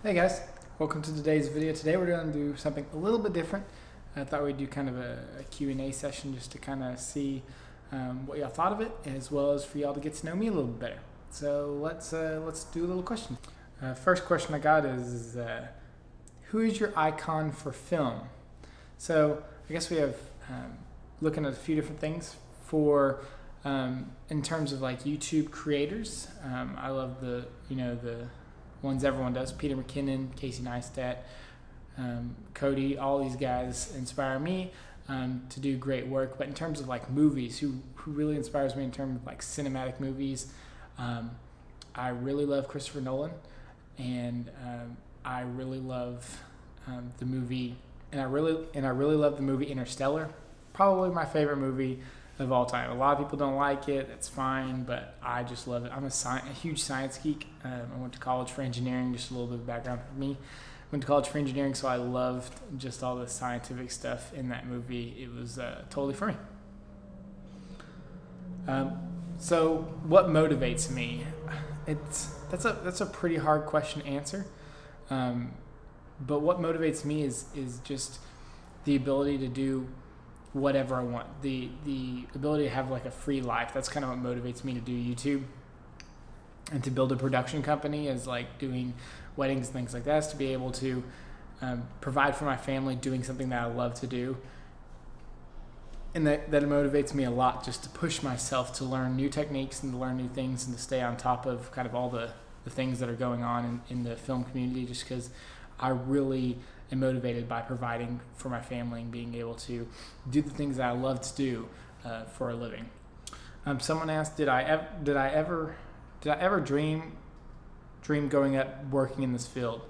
Hey guys, welcome to today's video. Today we're going to do something a little bit different. I thought we'd do kind of a Q&A session just to kind of see what y'all thought of it, as well as for y'all to get to know me a little bit better. So let's do a little question. First question I got is who is your icon for film? So I guess we have looking at a few different things for in terms of like YouTube creators. I love the ones everyone does. Peter McKinnon, Casey Neistat, Cody, all these guys inspire me to do great work. But in terms of like movies, who really inspires me in terms of like cinematic movies, I really love Christopher Nolan, and I really love the movie, and I really love the movie Interstellar. Probably my favorite movie of all time. A lot of people don't like it. That's fine, but I just love it. I'm a huge science geek. I went to college for engineering. Just a little bit of background for me. Went to college for engineering, so I loved just all the scientific stuff in that movie. It was totally for me. So what motivates me? That's a pretty hard question to answer. But what motivates me is just the ability to do whatever I want, the ability to have like a free life. That's kind of what motivates me to do YouTube and to build a production company, is like doing weddings and things like that, is to be able to provide for my family doing something that I love to do. And that motivates me a lot, just to push myself to learn new techniques and to learn new things and to stay on top of kind of all the things that are going on in the film community, just because I really am motivated by providing for my family and being able to do the things that I love to do for a living. Someone asked, did I ever dream growing up working in this field?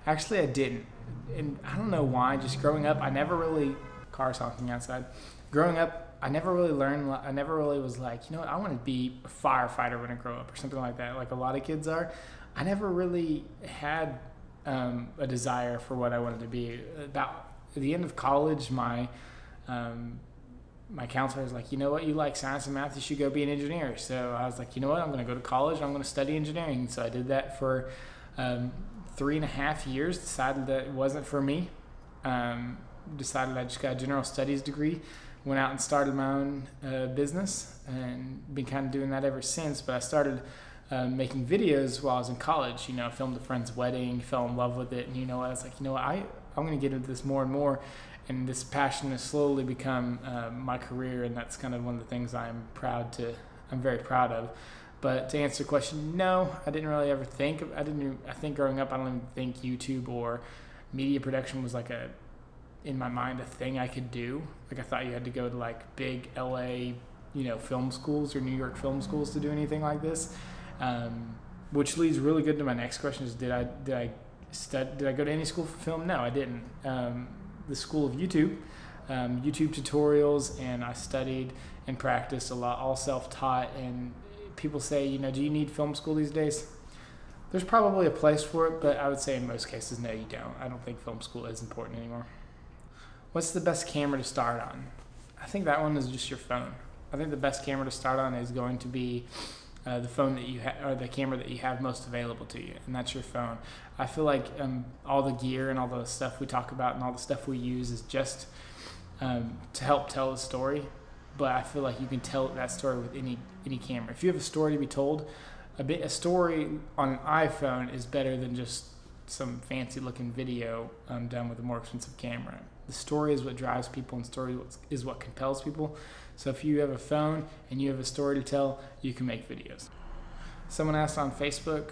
Actually, I didn't, and I don't know why. Just growing up, I never really, cars honking outside. Growing up, I never really was like, you know what, I want to be a firefighter when I grow up or something like that, like a lot of kids are. I never really had a desire for what I wanted to be. About at the end of college, my counselor was like, you know what, you like science and math, you should go be an engineer. So I was like, you know what, I'm going to go to college, I'm going to study engineering. So I did that for 3.5 years, decided that it wasn't for me. Decided I just got a general studies degree, went out and started my own business, and been kind of doing that ever since. But I started making videos while I was in college. Filmed a friend's wedding, fell in love with it, and I was like, I'm going to get into this more and more, and this passion has slowly become my career, and that's kind of one of the things I'm very proud of. But to answer the question, no, I didn't really ever think. I think growing up, I don't even think YouTube or media production was like in my mind, a thing I could do. Like, I thought you had to go to like big LA, film schools or New York film schools to do anything like this. Which leads really good to my next question: is did I go to any school for film? No, I didn't. The school of YouTube tutorials, and I studied and practiced a lot, all self-taught. And people say, do you need film school these days? There's probably a place for it, but I would say in most cases, no, you don't. I don't think film school is important anymore. What's the best camera to start on? I think that one is just your phone. I think the best camera to start on is going to be the phone that you have, or the camera that you have most available to you, and that's your phone. I feel like all the gear and all the stuff we talk about and all the stuff we use is just to help tell the story, but I feel like you can tell that story with any camera. If you have a story to be told, a story on an iPhone is better than just some fancy looking video done with a more expensive camera. The story is what drives people, and story is what compels people. So if you have a phone and you have a story to tell, you can make videos. Someone asked on Facebook,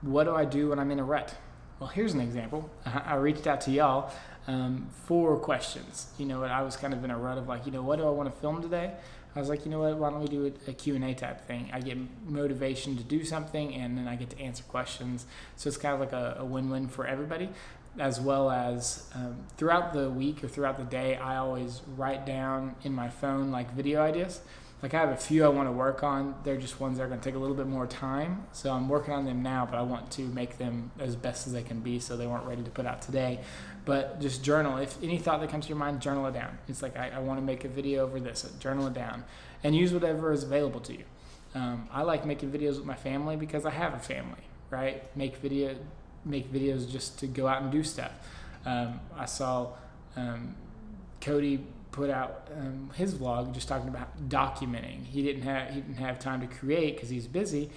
what do I do when I'm in a rut? Well, here's an example. I reached out to y'all for questions. I was kind of in a rut of like, what do I want to film today? I was like, why don't we do a Q&A type thing? I get motivation to do something, and then I get to answer questions. So it's kind of like a win-win for everybody, as well as throughout the week or throughout the day, I always write down in my phone like video ideas. Like, I have a few I want to work on. They're just ones that are going to take a little bit more time. So I'm working on them now, but I want to make them as best as they can be, so they weren't ready to put out today. But just journal. If any thought that comes to your mind, journal it down. It's like, I want to make a video over this. Journal it down. And use whatever is available to you. I like making videos with my family because I have a family, right? make videos just to go out and do stuff. I saw Cody put out his vlog just talking about documenting. He didn't have time to create because he's busy,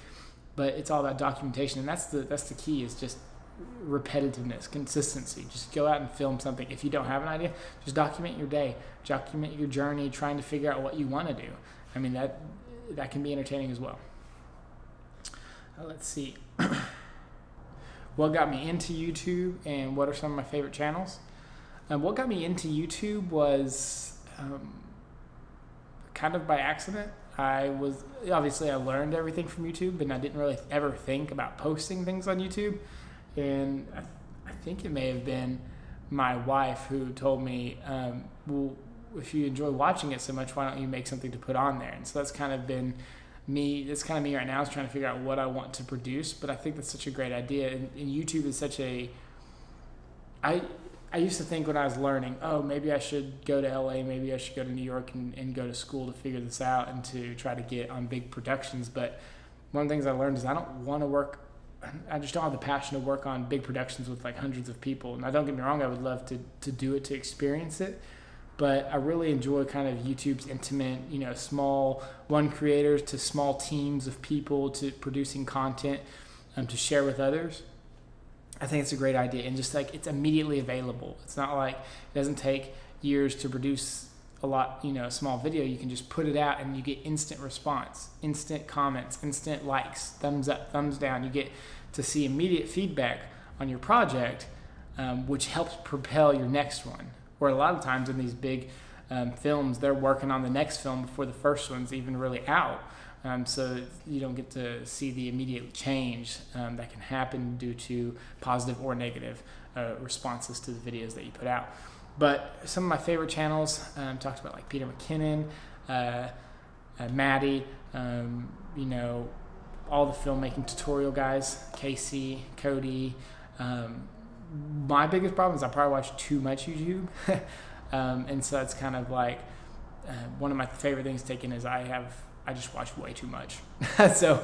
but it's all about documentation, and that's the key, is just repetitiveness, consistency. Just go out and film something. If you don't have an idea, just document your day, document your journey, trying to figure out what you want to do. I mean, that can be entertaining as well. Let's see. What got me into YouTube and what are some of my favorite channels? What got me into YouTube was kind of by accident. I learned everything from YouTube, and I didn't really ever think about posting things on YouTube. And I think it may have been my wife who told me, well, if you enjoy watching it so much, why don't you make something to put on there? And so that's kind of been me. That's kind of me right now, is trying to figure out what I want to produce. But I think that's such a great idea. And YouTube is such a... I used to think when I was learning, oh, maybe I should go to LA, maybe I should go to New York and go to school to figure this out and to try to get on big productions. But one of the things I learned is I just don't have the passion to work on big productions with like hundreds of people. Now, don't get me wrong, I would love to do it, to experience it. But I really enjoy kind of YouTube's intimate, small one creators to small teams of people to producing content to share with others. I think it's a great idea, and just like it's immediately available. It's not like it doesn't take years to produce a small video. You can just put it out and you get instant response, instant comments, instant likes, thumbs up, thumbs down. You get to see immediate feedback on your project, which helps propel your next one. Or a lot of times in these big films, they're working on the next film before the first one's even really out. So you don't get to see the immediate change that can happen due to positive or negative responses to the videos that you put out. But some of my favorite channels, talked about like Peter McKinnon, Maddie, all the filmmaking tutorial guys, Casey, Cody. My biggest problem is I probably watch too much YouTube. And so it's kind of like one of my favorite things taken is I just watch way too much. So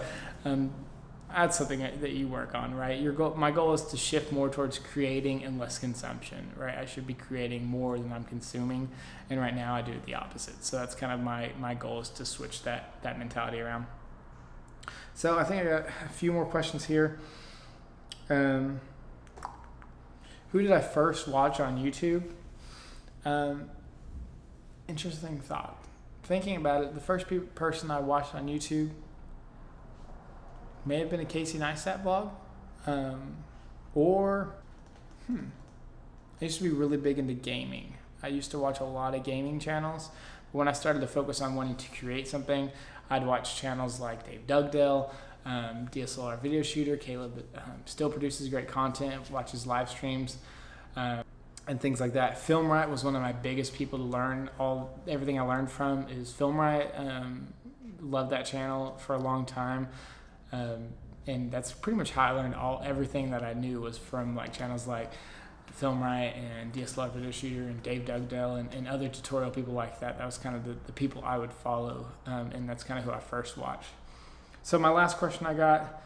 that's something that you work on, right? My goal is to shift more towards creating and less consumption, right? I should be creating more than I'm consuming, and right now I do the opposite. So that's kind of my goal, is to switch that mentality around. So I think I got a few more questions here. Who did I first watch on YouTube? Interesting thought. Thinking about it, the first person I watched on YouTube may have been a Casey Neistat vlog, I used to be really big into gaming. I used to watch a lot of gaming channels. But when I started to focus on wanting to create something, I'd watch channels like Dave Dugdale, DSLR video shooter. Caleb still produces great content, watches live streams, and things like that. Filmright was one of my biggest people to learn. Everything I learned from is Filmright. Loved that channel for a long time, and that's pretty much how I learned everything that I knew was from like channels like Filmright and DSLR video shooter and Dave Dugdale and other tutorial people like that. That was kind of the people I would follow, and that's kind of who I first watched. So my last question I got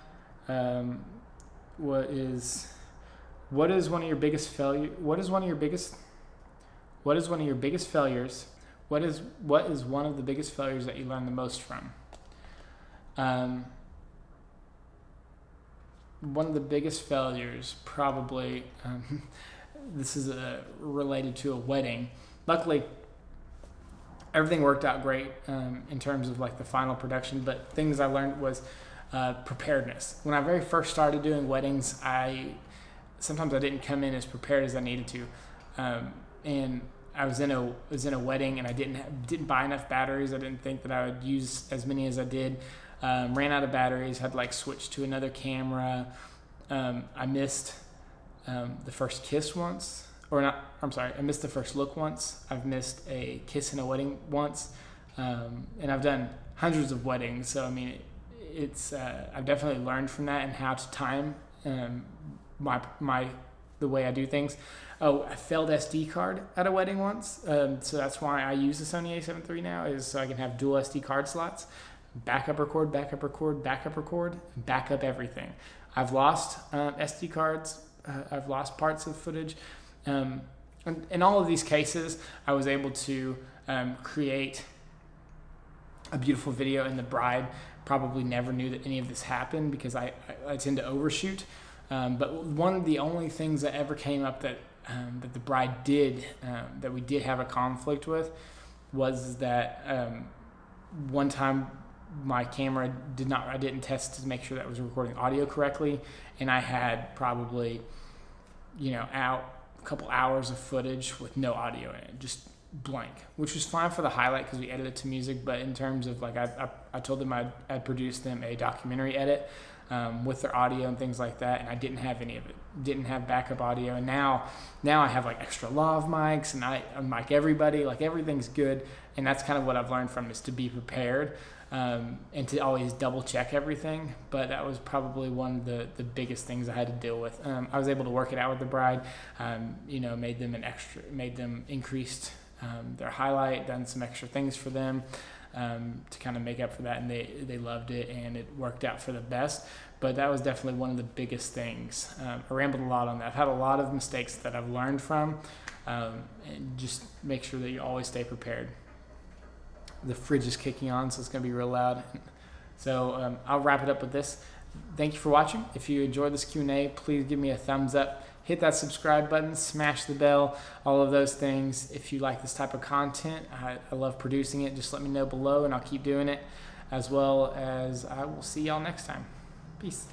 what is one of your biggest failures? What is one of the biggest failures that you learned the most from? One of the biggest failures, probably, this is related to a wedding. Luckily, everything worked out great in terms of like the final production, but things I learned was preparedness. When I very first started doing weddings, sometimes I didn't come in as prepared as I needed to, and I was in a wedding and I didn't buy enough batteries. I didn't think that I would use as many as I did. Ran out of batteries. Had like switched to another camera. I missed the first kiss once, or not. I'm sorry. I missed the first look once. I've missed a kiss in a wedding once, and I've done hundreds of weddings. So I mean, I've definitely learned from that and how to time the way I do things. Oh, I failed SD card at a wedding once, so that's why I use the Sony a7 III now, is so I can have dual SD card slots, backup record, backup record, backup record, backup everything. I've lost SD cards I've lost parts of footage. And in all of these cases, I was able to create a beautiful video, and the bride probably never knew that any of this happened because I tend to overshoot. But one of the only things that ever came up that the bride did, that we did have a conflict with, was that one time my camera I didn't test to make sure that it was recording audio correctly, and I had probably, out a couple hours of footage with no audio in it, just blank, which was fine for the highlight because we edited to music. But in terms of I told them I'd produced them a documentary edit with their audio and things like that, and I didn't have any of it, didn't have backup audio. And now I have extra lav mics, and I mic everybody, everything's good. And that's kind of what I've learned from, is to be prepared and to always double check everything. But that was probably one of the biggest things I had to deal with. I was able to work it out with the bride, made them increased their highlight, done some extra things for them to kind of make up for that, and they loved it, and it worked out for the best. But that was definitely one of the biggest things. I rambled a lot on that. I've had a lot of mistakes that I've learned from, and just make sure that you always stay prepared. The fridge is kicking on, so it's going to be real loud. So I'll wrap it up with this. Thank you for watching. If you enjoyed this Q&A, please give me a thumbs up. Hit that subscribe button, smash the bell, all of those things. If you like this type of content, I love producing it. Just let me know below, and I'll keep doing it, as well as I will see y'all next time. Peace.